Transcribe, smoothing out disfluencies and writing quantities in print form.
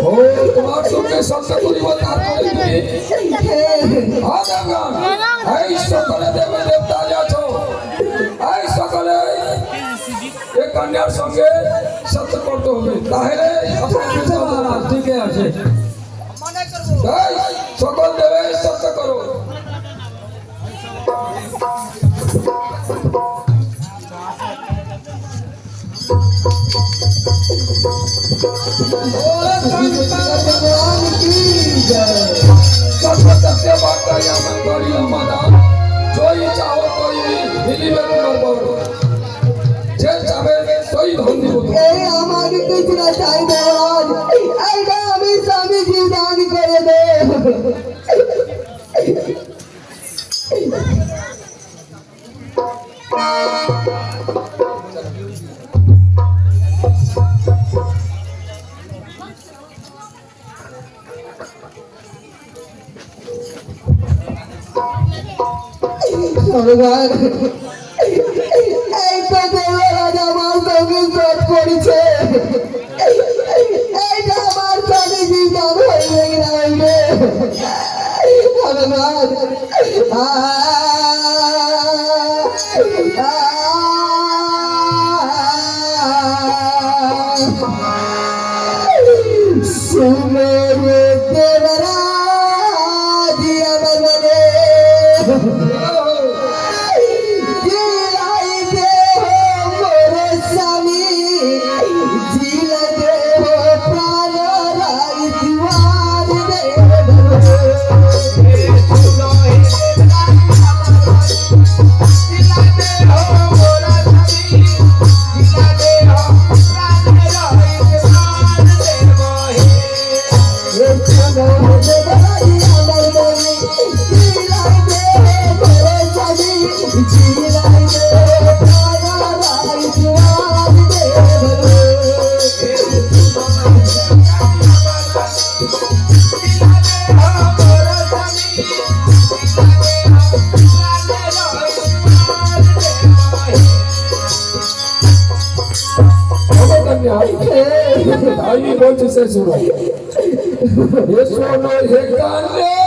ও তোমার সঙ্গে সত্য করিব তারপরে এই সকলে দেবে দেবতা আছো এই সকলে এই কন্যার সঙ্গে সত্য করতে হবে তাহলে ঠিক আছে সকল দেবে সত্য করো আমাকে কিছু না চাই আমি স্বামী জীবন করে দে এই তো দেবরাজ আমার সঙ্গে জোট করেছে এইটা আমার স্বামী জীবন হইবে না হইবে শুনে দেবরাজ আমার মনে বলছে সে শুনো হে কান্না